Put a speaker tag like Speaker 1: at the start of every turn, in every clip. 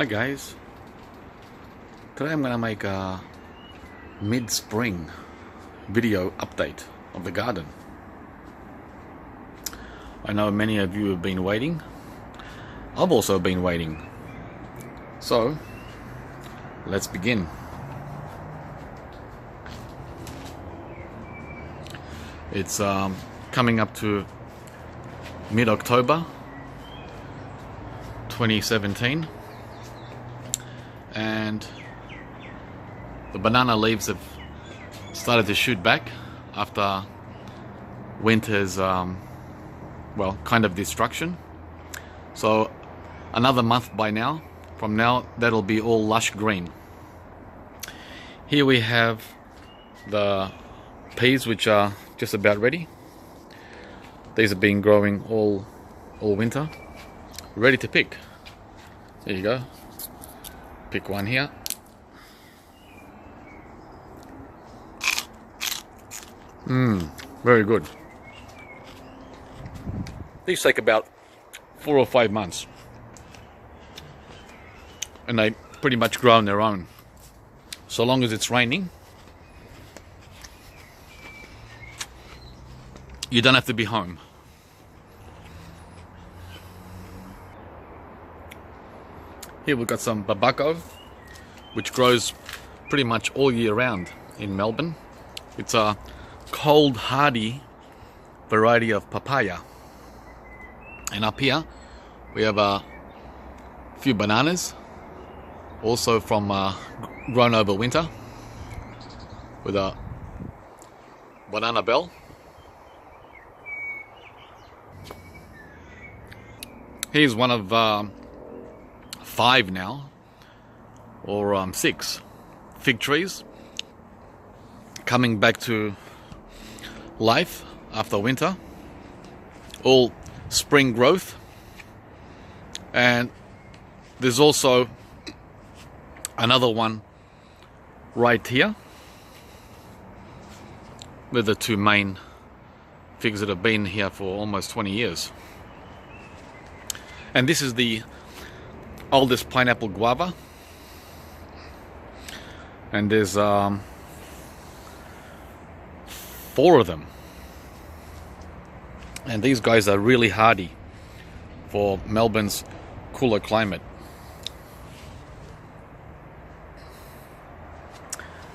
Speaker 1: Hi guys, today I'm gonna make a mid-spring video update of the garden. I know many of you have been waiting. I've also been waiting. So let's begin. It's coming up to mid-October 2017, and the banana leaves have started to shoot back after winter's well, kind of destruction. So another month from now that'll be all lush green. Here we have the peas, which are just about ready. These have been growing all winter, ready to pick. There you go. Pick one here. Very good. These take about 4 or 5 months, and they pretty much grow on their own. So long as it's raining, you don't have to be home. Here we've got some babako, which grows pretty much all year round in Melbourne. It's a cold hardy variety of papaya. And up here we have a few bananas, also from grown over winter, with a banana bell. Here's one of 5 now, or 6 fig trees coming back to life after winter, all spring growth. And there's also another one right here with the 2 main figs that have been here for almost 20 years. And this is the oldest pineapple guava, and there's 4 of them, and these guys are really hardy for Melbourne's cooler climate.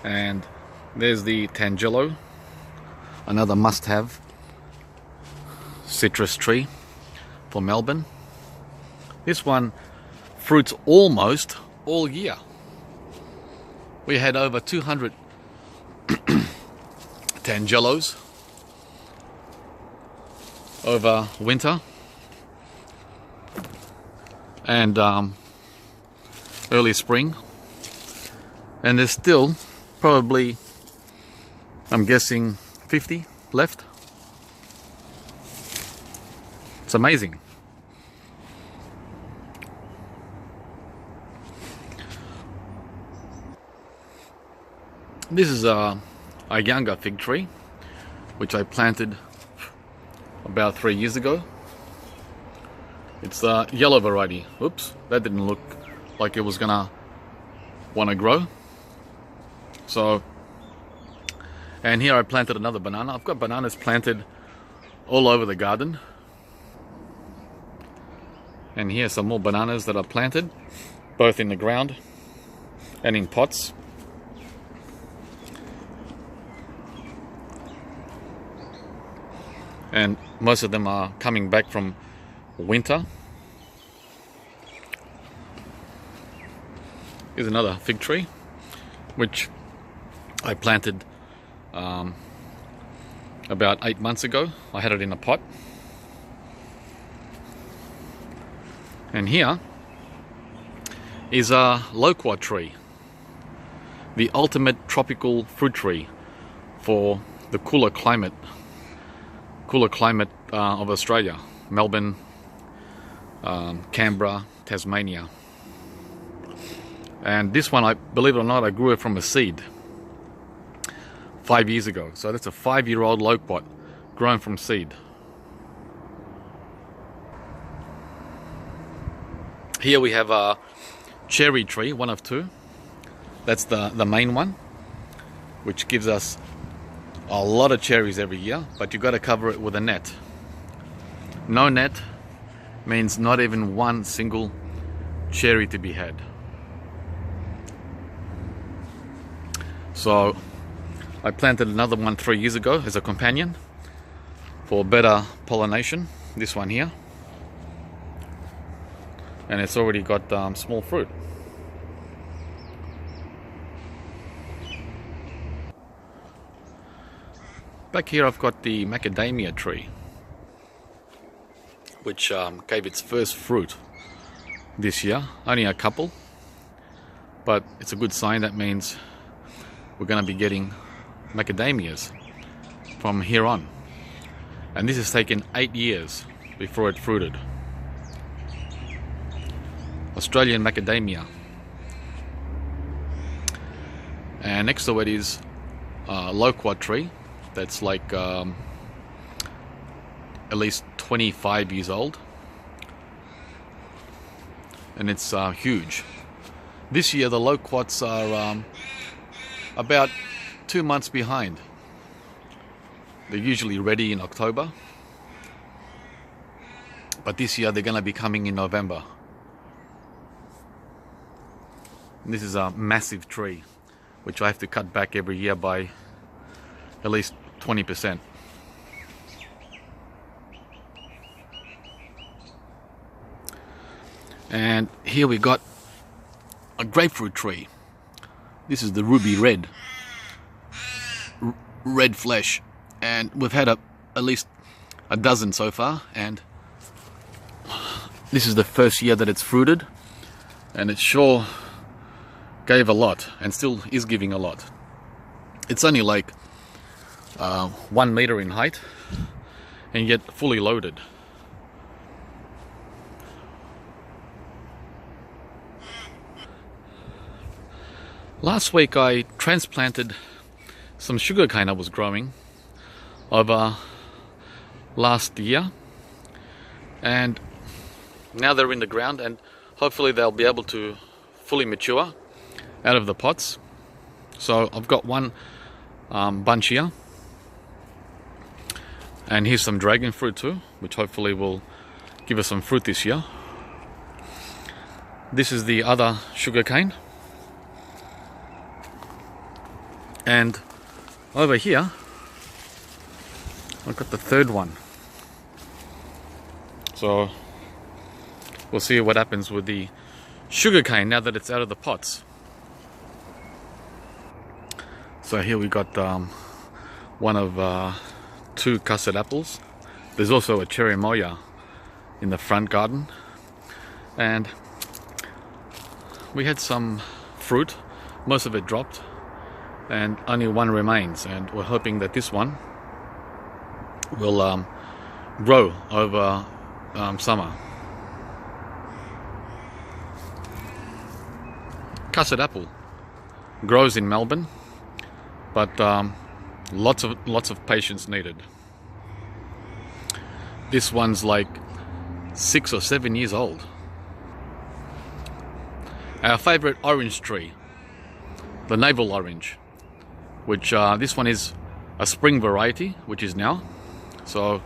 Speaker 1: And there's the Tangelo, another must-have citrus tree for Melbourne. This one fruits almost all year. We had over 200 Tangelos over winter and early spring, and there's still probably, I'm guessing, 50 left. It's amazing. This is a younger fig tree, which I planted about 3 years ago. It's a yellow variety. Oops, that didn't look like it was gonna want to grow. So, and here I planted another banana. I've got bananas planted all over the garden. And here's some more bananas that are planted, both in the ground and in pots. And most of them are coming back from winter. Here's another fig tree, which I planted about 8 months ago. I had it in a pot. And here is a loquat tree, the ultimate tropical fruit tree for the cooler climate of Australia, Melbourne, Canberra, Tasmania. And this one, I believe it or not, I grew it from a seed 5 years ago. So that's a 5-year-old loquat grown from seed. Here we have cherry tree, one of two. That's the main one, which gives us a lot of cherries every year, but you got to cover it with a net. No net means not even one single cherry to be had. So I planted another one 3 years ago as a companion for better pollination, this one here, and it's already got small fruit. Back here I've got the macadamia tree, which gave its first fruit this year. Only a couple, but it's a good sign. That means we're going to be getting macadamias from here on. And this has taken 8 years before it fruited. Australian macadamia. And next to it is a loquat tree that's like at least 25 years old, and it's huge. This year the loquats are about 2 months behind. They're usually ready in October, but this year they're going to be coming in November. And this is a massive tree, which I have to cut back every year by at least 20%. And here we got a grapefruit tree. This is the ruby red flesh, and we've had at least a dozen so far, and this is the first year that it's fruited, and it sure gave a lot and still is giving a lot. It's only like 1 meter in height and yet fully loaded. Last week I transplanted some sugarcane I was growing over last year, and now they're in the ground, and hopefully they'll be able to fully mature out of the pots. So I've got one bunch here, and here's some dragon fruit too, which hopefully will give us some fruit this year. This is the other sugarcane, and over here I've got the third one. So we'll see what happens with the sugarcane now that it's out of the pots. So here we got one of 2 custard apples. There's also a cherry moya in the front garden, and we had some fruit. Most of it dropped and only one remains, and we're hoping that this one will grow over summer. Custard apple grows in Melbourne, but lots of patience needed. This one's like 6 or 7 years old. Our favorite orange tree, the navel orange, which this one is a spring variety, which is now. So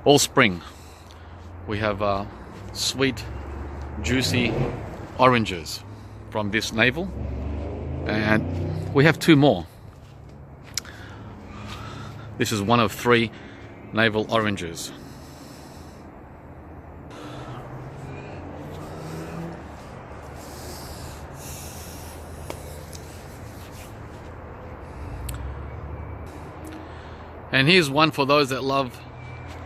Speaker 1: all spring we have sweet, juicy oranges from this navel, and we have 2 more. This is one of 3 navel oranges. And here's one for those that love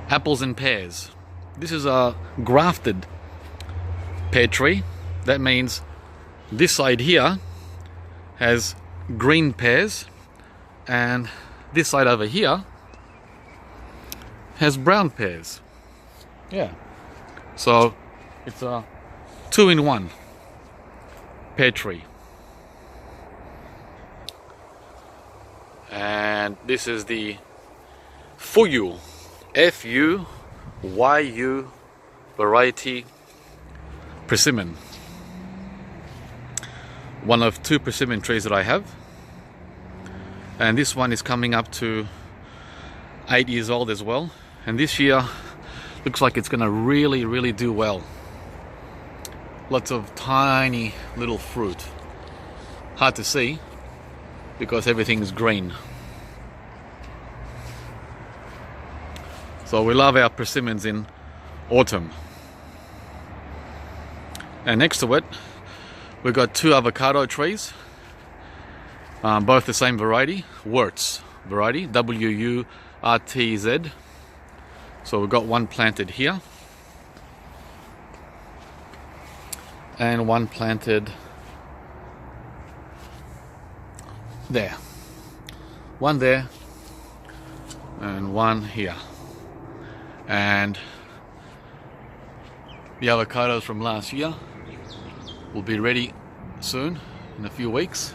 Speaker 1: apples and pears. This is a grafted pear tree. That means this side here has green pears, and this side over here has brown pears. Yeah. So it's a 2-in-1 pear tree. And this is the Fuyu, F-U-Y-U variety persimmon. one of 2 persimmon trees that I have, and this one is coming up to 8 years old as well, and this year looks like it's gonna really do well. Lots of tiny little fruit, hard to see because everything's green. So we love our persimmons in autumn. And next to it we've got 2 avocado trees, both the same variety, Wurtz variety, W-U-R-T-Z. So we've got one planted here and one planted there, one there and one here. And the avocados from last year will be ready soon, in a few weeks.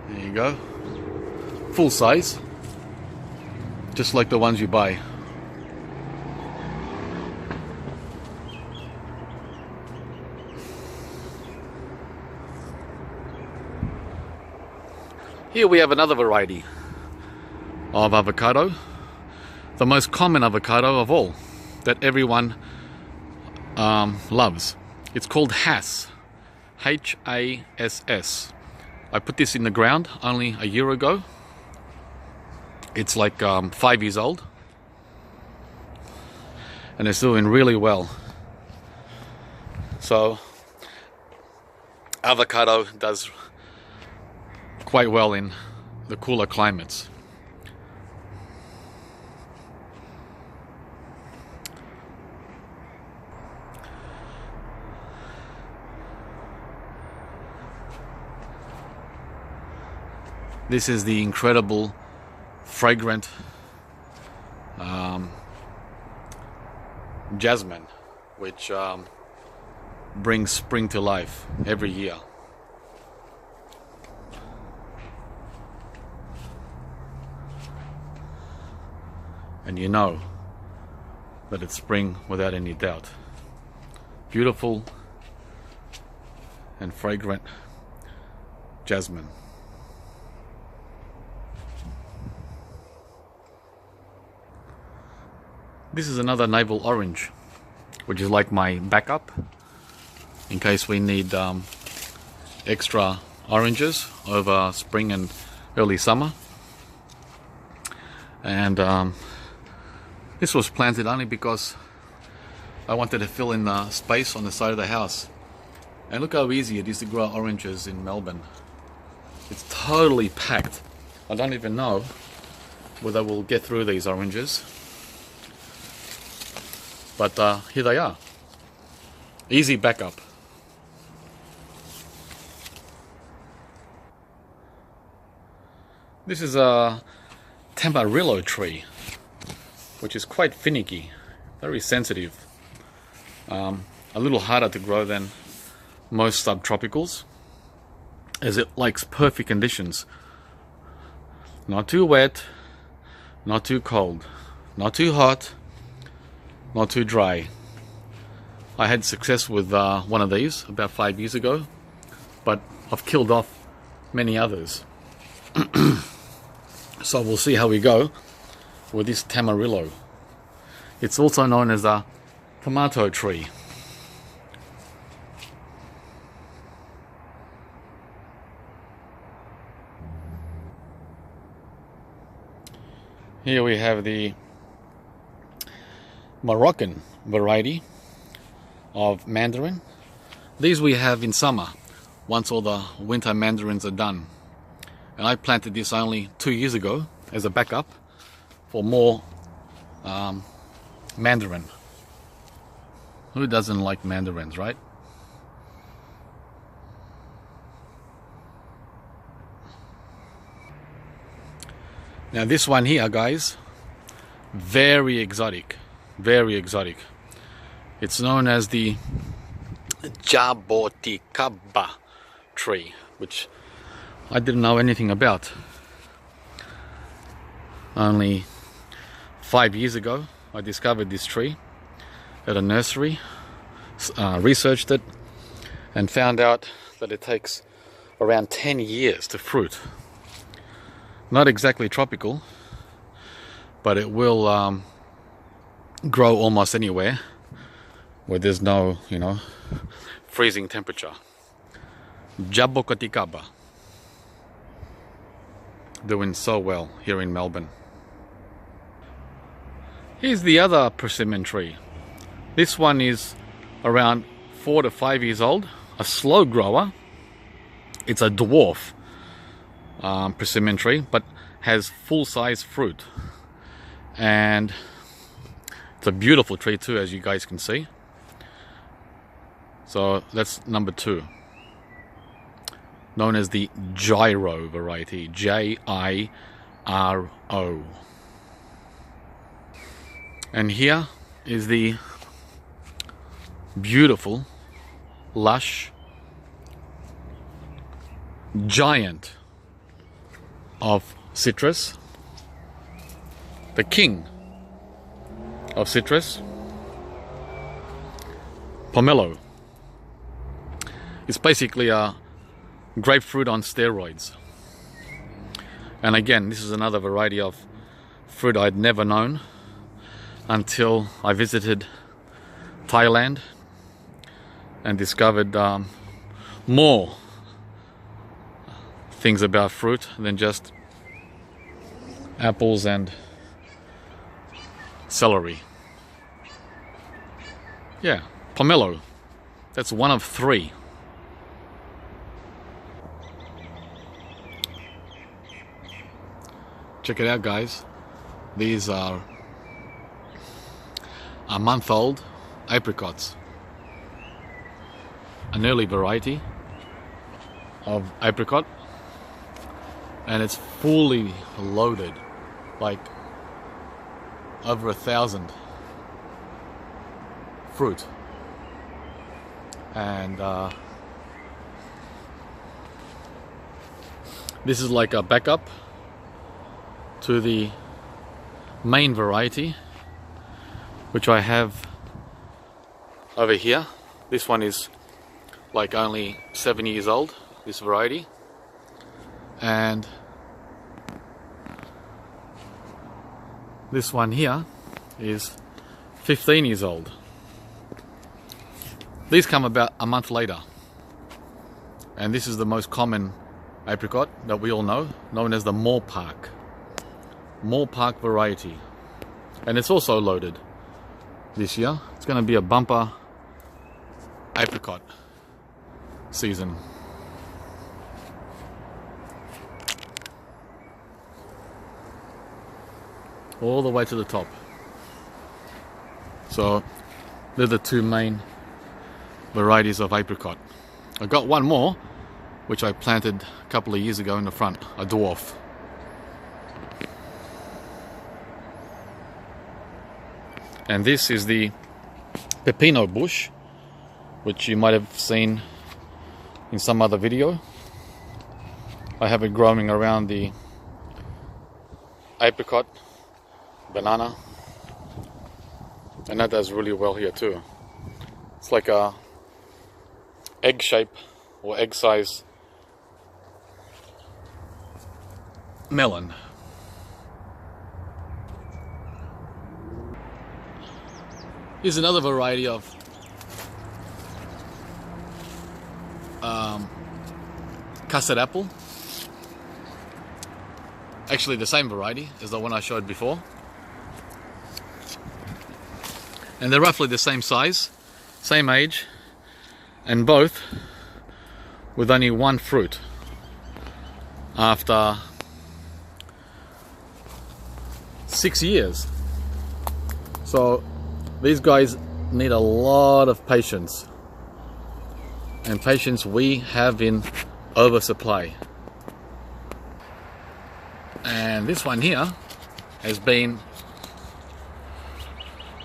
Speaker 1: There you go, full size, just like the ones you buy. Here we have another variety of avocado, the most common avocado of all, that everyone loves. It's called Hass, H-A-S-S. I put this in the ground only a year ago. It's like 5 years old, and it's doing really well. So avocado does quite well in the cooler climates. This is the incredible fragrant Jasmine, which brings spring to life every year. And you know that it's spring without any doubt. Beautiful and fragrant jasmine. This is another navel orange, which is like my backup in case we need extra oranges over spring and early summer. And this was planted only because I wanted to fill in the space on the side of the house. And look how easy it is to grow oranges in Melbourne. It's totally packed. I don't even know whether we'll get through these oranges. But here they are. Easy backup. This is a Tamarillo tree, which is quite finicky, very sensitive. A little harder to grow than most subtropicals, as it likes perfect conditions. Not too wet, not too cold, not too hot, not too dry. I had success with one of these about 5 years ago, but I've killed off many others. So we'll see how we go with this Tamarillo. It's also known as a tomato tree. Here we have the Moroccan variety of mandarin. These we have in summer, once all the winter mandarins are done. And I planted this only 2 years ago as a backup for more mandarin. Who doesn't like mandarins, right? Now this one here, guys, very exotic, very exotic. It's known as the Jaboticaba tree, which I didn't know anything about. Only 5 years ago I discovered this tree at a nursery researched it and found out that it takes around 10 years to fruit. Not exactly tropical, but it will grow almost anywhere where there's no, freezing temperature. Jabokatikaba. Doing so well here in Melbourne. Here's the other persimmon tree. This one is around 4 to 5 years old, a slow grower. It's a dwarf persimmon tree, but has full-size fruit. And it's a beautiful tree too, as you guys can see. So that's number 2, known as the gyro variety, J-I-R-O. And here is the beautiful, lush, giant of citrus, the king of citrus, Pomelo. It's basically a grapefruit on steroids. And again, this is another variety of fruit I'd never known until I visited Thailand and discovered more things about fruit than just apples and celery. Yeah, pomelo. That's one of 3. Check it out, guys. These are a month-old apricots. An early variety of apricot, and it's fully loaded, like over 1,000 fruit. And this is like a backup to the main variety, which I have over here. This one is like only 7 years old, this variety, and this one here is 15 years old. These come about a month later, and this is the most common apricot that we all know, known as the Moorpark variety, and it's also loaded this year. It's going to be a bumper apricot season. All the way to the top. So they're the 2 main varieties of apricot. I got one more which I planted a couple of years ago in the front, a dwarf. And this is the pepino bush, which you might have seen in some other video. I have it growing around the apricot, banana, and that does really well here too. It's like a egg shape or egg size melon. Here's another variety of custard apple. Actually the same variety as the one I showed before. And they're roughly the same size, same age, and both with only 1 fruit after 6 years. So these guys need a lot of patience, and patience we have in oversupply. And this one here has been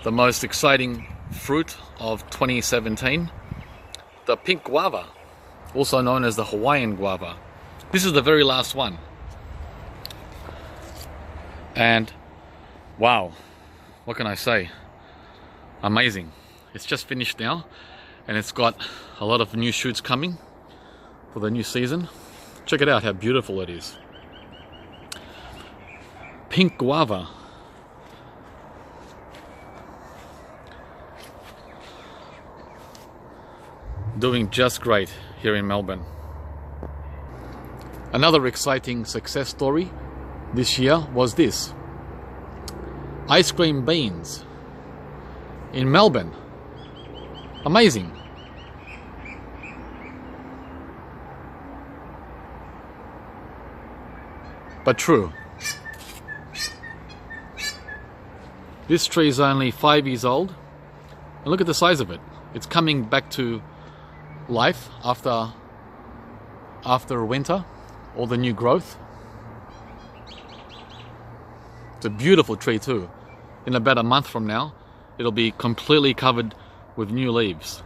Speaker 1: the most exciting fruit of 2017, the pink guava, also known as the Hawaiian guava. This is the very last one, and wow, what can I say? Amazing. It's just finished now, and it's got a lot of new shoots coming for the new season. Check it out how beautiful it is. Pink guava. Doing just great here in Melbourne. Another exciting success story this year was this. Ice cream beans in Melbourne. Amazing. But true. This tree is only 5 years old, and look at the size of it. It's coming back to life after winter, all the new growth. It's a beautiful tree too. In about a month from now, it'll be completely covered with new leaves.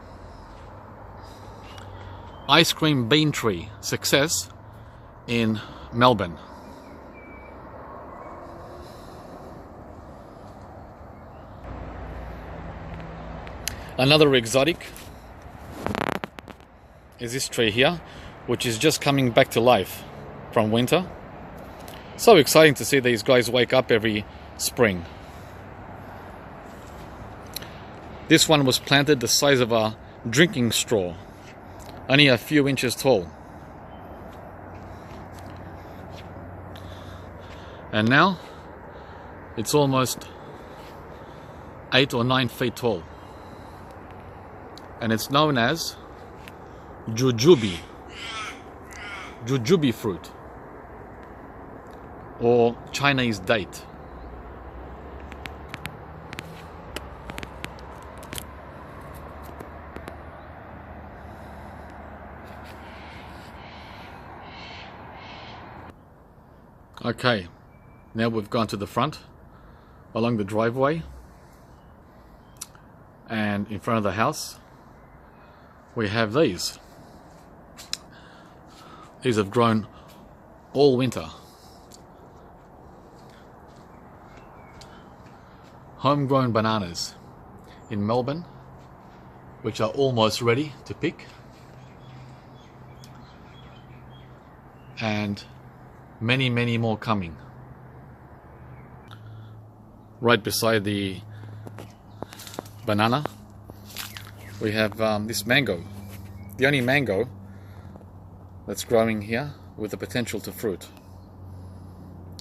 Speaker 1: Ice cream bean tree success in Melbourne. Another exotic is this tree here, which is just coming back to life from winter. So exciting to see these guys wake up every spring. This one was planted the size of a drinking straw, only a few inches tall. And now it's almost 8 or 9 feet tall. And it's known as jujube fruit, or Chinese date. Okay, now we've gone to the front along the driveway, and in front of the house we have these. These have grown all winter. Homegrown bananas in Melbourne, which are almost ready to pick. And many, many more coming. Right beside the banana, we have this mango. The only mango that's growing here with the potential to fruit.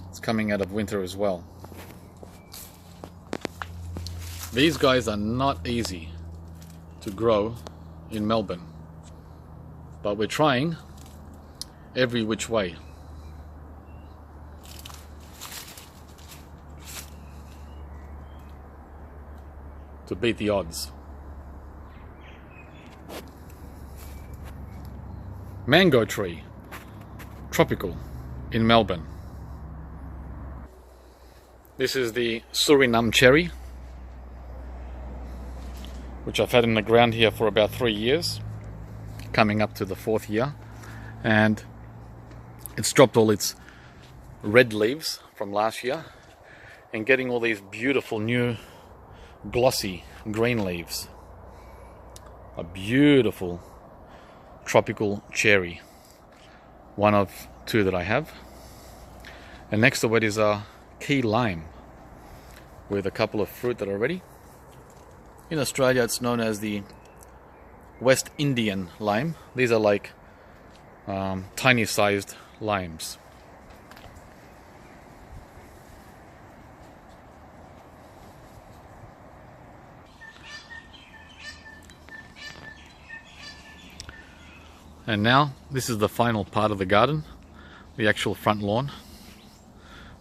Speaker 1: It's coming out of winter as well. These guys are not easy to grow in Melbourne, but we're trying every which way. To beat the odds. Mango tree, tropical, in Melbourne. This is the Suriname cherry, which I've had in the ground here for about 3 years, coming up to the 4th year, and it's dropped all its red leaves from last year and getting all these beautiful new glossy green leaves. A beautiful tropical cherry, one of 2 that I have. And next to it is a key lime with a couple of fruit that are ready. In Australia it's known as the West Indian lime. These are like tiny sized limes. And now this is the final part of the garden, the actual front lawn,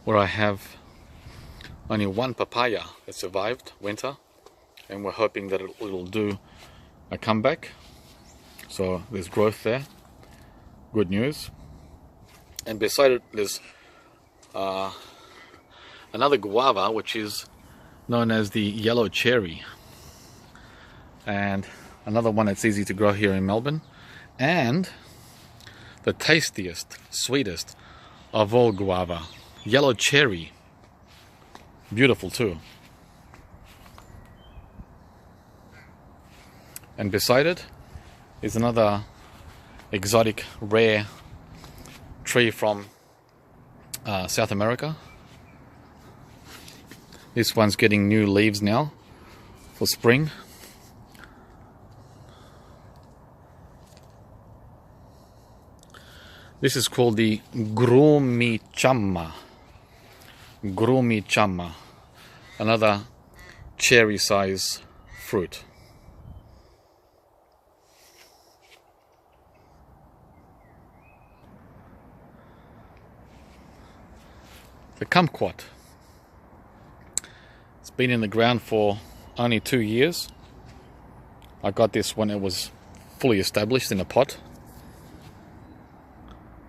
Speaker 1: where I have only 1 papaya that survived winter, and we're hoping that it'll do a comeback. So there's growth there, good news. And beside it there's another guava, which is known as the yellow cherry, and another one that's easy to grow here in Melbourne. And the tastiest, sweetest of all guava, yellow cherry. Beautiful too. And beside it is another exotic, rare tree from South America. This one's getting new leaves now for spring. This is called the grumichama. Grumichama, another cherry size fruit. The kumquat. It's been in the ground for only 2 years. I got this when it was fully established in a pot.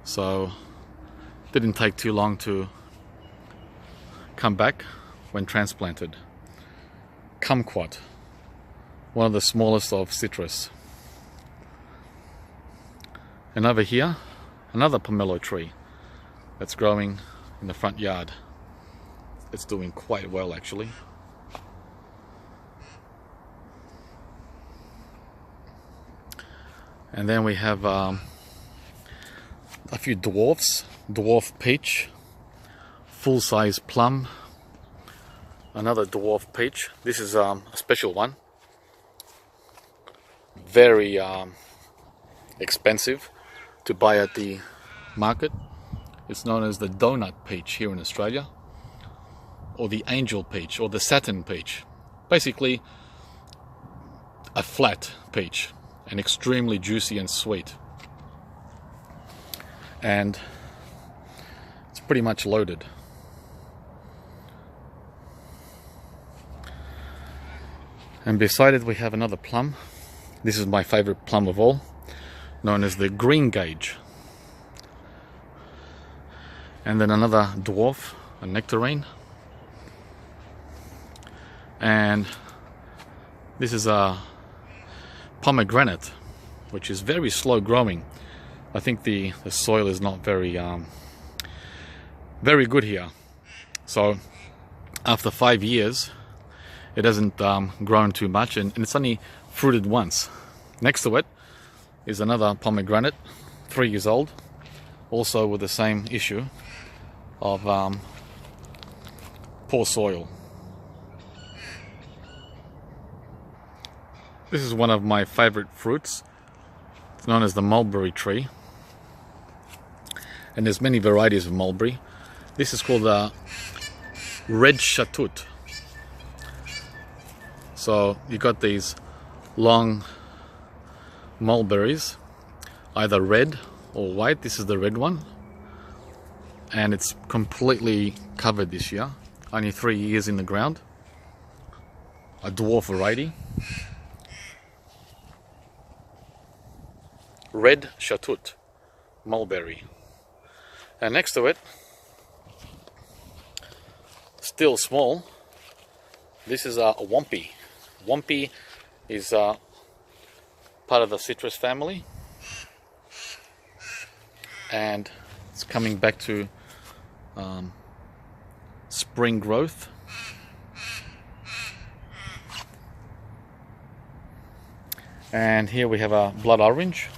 Speaker 1: So didn't take too long to come back when transplanted. Kumquat, one of the smallest of citrus. And over here, another pomelo tree that's growing in the front yard. It's doing quite well actually. And then we have a few dwarfs. Dwarf peach, full-size plum, another dwarf peach. This is a special one, very expensive to buy at the market. It's known as the donut peach here in Australia, or the angel peach, or the satin peach. Basically a flat peach, and extremely juicy and sweet, and it's pretty much loaded. And beside it we have another plum. This is my favorite plum of all, known as the green gauge. And then another dwarf, a nectarine. And this is a pomegranate, which is very slow growing. I think the soil is not very very good here. So after 5 years, it hasn't grown too much, and it's only fruited once. Next to it is another pomegranate, 3 years old, also with the same issue of poor soil. This is one of my favorite fruits. It's known as the mulberry tree, and there's many varieties of mulberry. This is called the red shatut. So you got these long mulberries, either red or white. This is the red one, and it's completely covered this year. Only 3 years in the ground. A dwarf variety. Red shatut mulberry. And next to it, still small, this is a wampi. Wampi is part of the citrus family, and it's coming back to spring growth. And here we have a blood orange,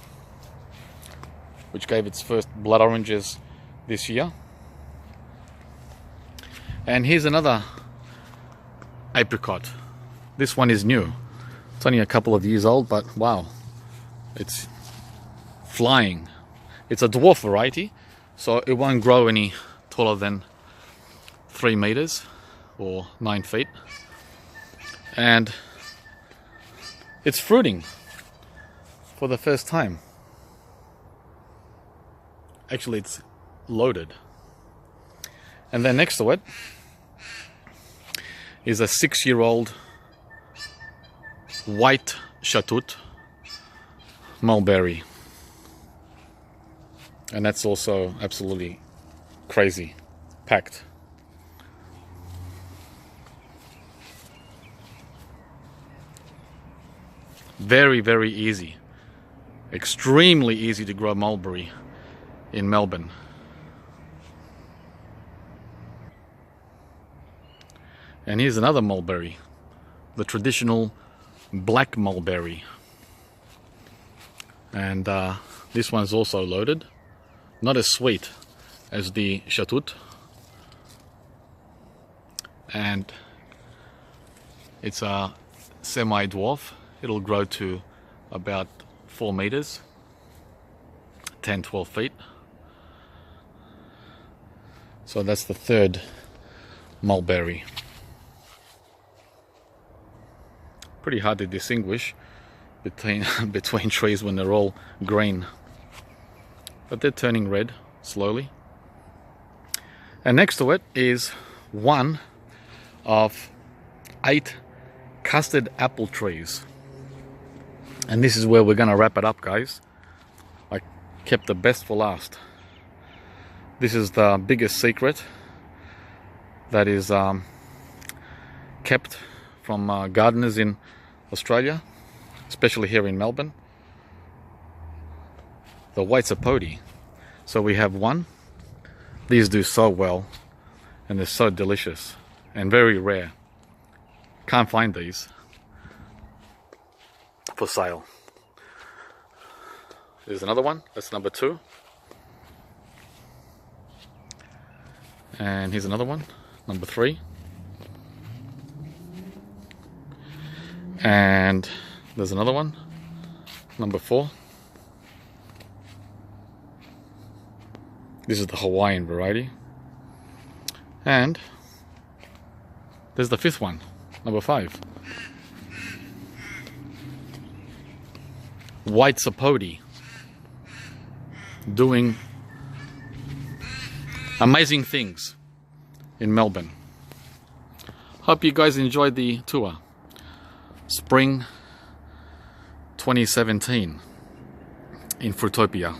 Speaker 1: which gave its first blood oranges this year. And here's another apricot. This one is new. It's only a couple of years old, but wow, it's flying. It's a dwarf variety, so it won't grow any taller than 3 meters or 9 feet. And it's fruiting for the first time. Actually, it's loaded. And then next to it is a 6-year-old white shatut mulberry, and that's also absolutely crazy, packed. Very, very easy, extremely easy to grow mulberry in Melbourne. And here's another mulberry, the traditional black mulberry. And this one's also loaded. Not as sweet as the Chatut. And it's a semi-dwarf. It'll grow to about 4 meters, 10-12 feet. So that's the third mulberry. Pretty hard to distinguish between trees when they're all green, but they're turning red slowly. And next to it is one of 8 custard apple trees, and this is where we're gonna wrap it up, guys. I kept the best for last. This is the biggest secret that is kept from gardeners in Australia, especially here in Melbourne. The white sapote. So we have one. These do so well, and they're so delicious and very rare. Can't find these for sale. There's another one. That's number 2. And here's another one, number 3. And there's another one, number 4. This is the Hawaiian variety. And there's the 5th one, number 5. White sapote. Doing amazing things in Melbourne. Hope you guys enjoyed the tour. Spring 2017 in Fruitopia.